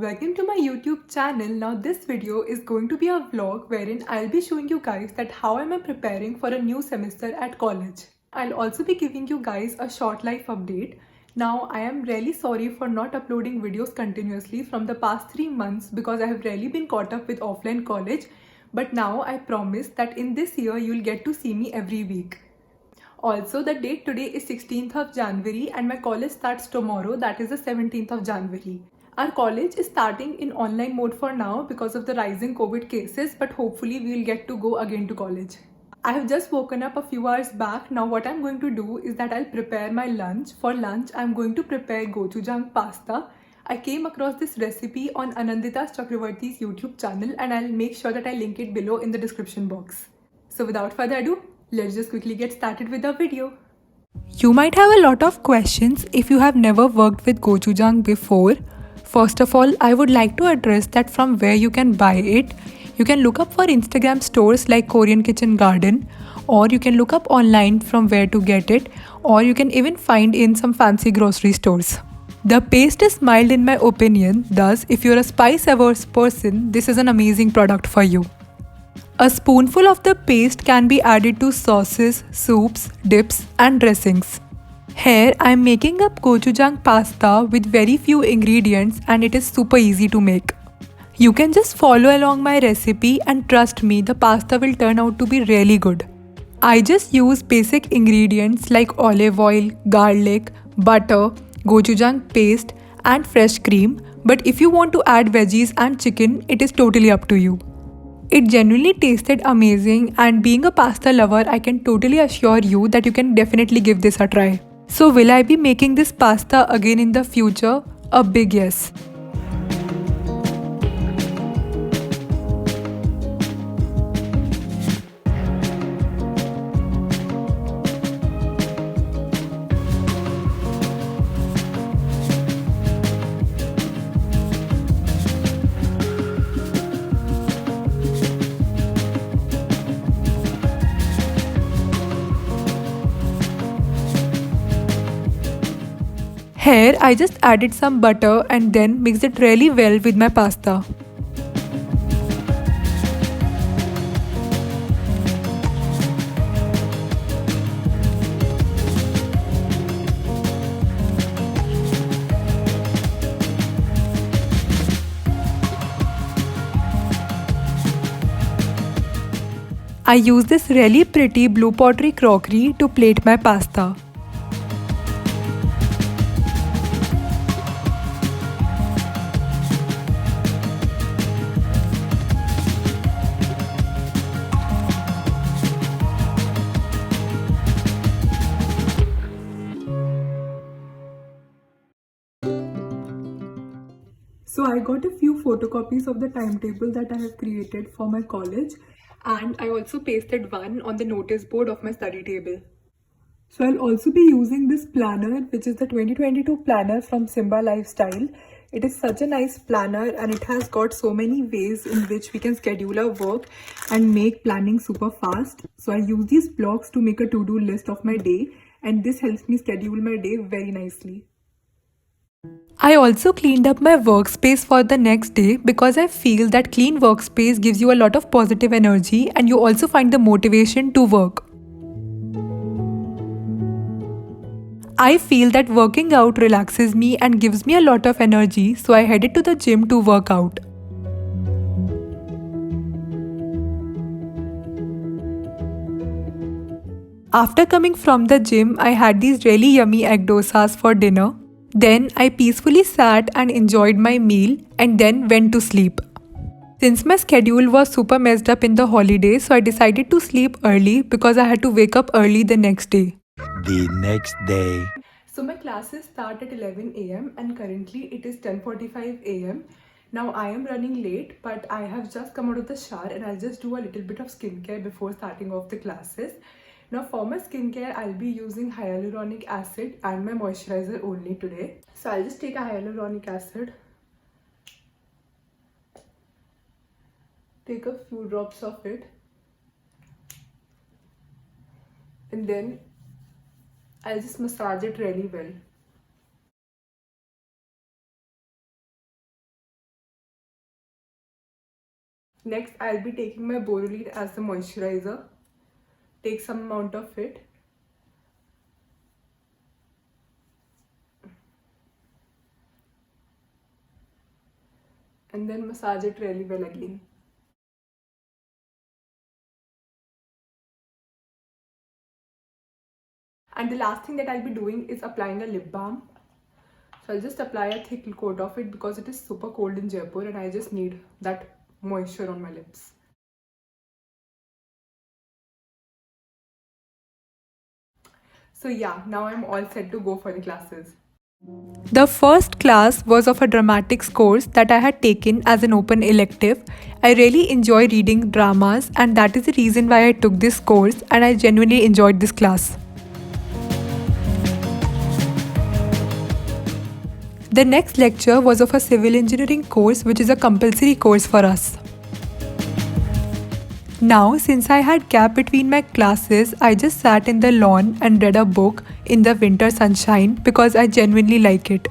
Welcome to my YouTube channel. Now this video is going to be a vlog wherein I'll be showing you guys that how am I preparing for a new semester at college. I'll also be giving you guys a short life update. Now I am really sorry for not uploading videos continuously from the past 3 months because I have really been caught up with offline college, but now I promise that in this year you'll get to see me every week. Also, the date today is 16th of January and my college starts tomorrow, that is the 17th of January. Our college is starting in online mode for now because of the rising COVID cases, but hopefully we will get to go again to college. I have just woken up a few hours back. Now what I'm going to do is that I'll prepare my lunch. For lunch, I'm going to prepare gochujang pasta. I came across this recipe on Anandita Chakravarti's YouTube channel and I'll make sure that I link it below in the description box. So without further ado, let's just quickly get started with the video. You might have a lot of questions if you have never worked with gochujang before. First of all, I would like to address that from where you can buy it. You can look up for Instagram stores like Korean Kitchen Garden, or you can look up online from where to get it, or you can even find in some fancy grocery stores. The paste is mild in my opinion, thus if you're a spice averse person, this is an amazing product for you. A spoonful of the paste can be added to sauces, soups, dips and dressings. Here I am making up gochujang pasta with very few ingredients and it is super easy to make. You can just follow along my recipe and trust me, the pasta will turn out to be really good. I just use basic ingredients like olive oil, garlic, butter, gochujang paste and fresh cream, but if you want to add veggies and chicken, it is totally up to you. It genuinely tasted amazing and being a pasta lover, I can totally assure you that you can definitely give this a try. So will I be making this pasta again in the future? A big yes. Here I just added some butter and then mixed it really well with my pasta. I use this really pretty blue pottery crockery to plate my pasta. So I got a few photocopies of the timetable that I have created for my college, and I also pasted one on the notice board of my study table. So I'll also be using this planner, which is the 2022 planner from Simba Lifestyle. It is such a nice planner and it has got so many ways in which we can schedule our work and make planning super fast. So I use these blocks to make a to-do list of my day, and this helps me schedule my day very nicely. I also cleaned up my workspace for the next day because I feel that clean workspace gives you a lot of positive energy and you also find the motivation to work. I feel that working out relaxes me and gives me a lot of energy, so I headed to the gym to work out. After coming from the gym, I had these really yummy egg dosas for dinner. Then I peacefully sat and enjoyed my meal and then went to sleep. Since my schedule was super messed up in the holidays, so I decided to sleep early because I had to wake up early the next day. The next day. So my classes start at 11 a.m. and currently it is 10:45 a.m. Now I am running late, but I have just come out of the shower and I'll just do a little bit of skincare before starting off the classes. Now for my skincare, I'll be using hyaluronic acid and my moisturizer only today. So I'll just take a hyaluronic acid, take a few drops of it, and then I'll just massage it really well. Next, I'll be taking my Borolene as the moisturizer. Take some amount of it. And then massage it really well again. And the last thing that I'll be doing is applying a lip balm. So I'll just apply a thick coat of it because it is super cold in Jaipur and I just need that moisture on my lips. So yeah, now I'm all set to go for the classes. The first class was of a dramatics course that I had taken as an open elective. I really enjoy reading dramas and that is the reason why I took this course and I genuinely enjoyed this class. The next lecture was of a civil engineering course which is a compulsory course for us. Now, since I had gap between my classes, I just sat in the lawn and read a book in the winter sunshine because I genuinely like it.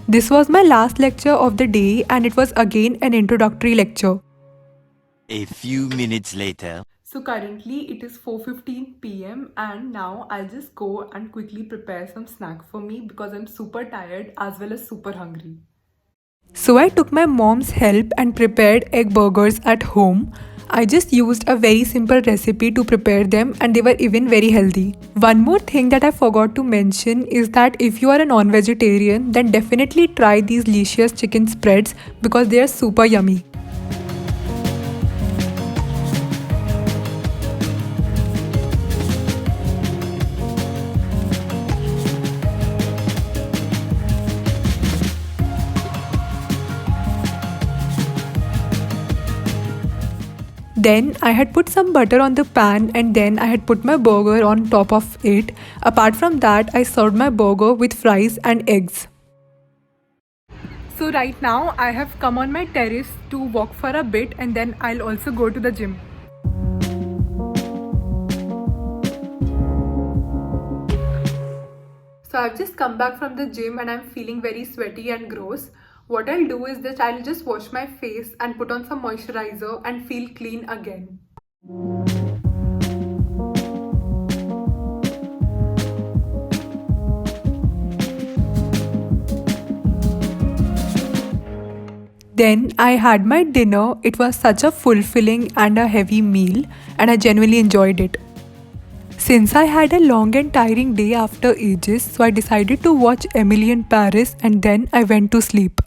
This was my last lecture of the day and it was again an introductory lecture. A few minutes later. So currently it is 4:15 p.m. and now I'll just go and quickly prepare some snack for me because I'm super tired as well as super hungry. So I took my mom's help and prepared egg burgers at home. I just used a very simple recipe to prepare them and they were even very healthy. One more thing that I forgot to mention is that if you are a non-vegetarian then definitely try these delicious chicken spreads because they are super yummy. Then I had put some butter on the pan and then I had put my burger on top of it. Apart from that, I served my burger with fries and eggs. So right now I have come on my terrace to walk for a bit and then I'll also go to the gym. So I've just come back from the gym and I'm feeling very sweaty and gross. What I'll do is that I'll just wash my face and put on some moisturizer and feel clean again. Then I had my dinner. It was such a fulfilling and a heavy meal and I genuinely enjoyed it. Since I had a long and tiring day after ages, so I decided to watch Emily in Paris and then I went to sleep.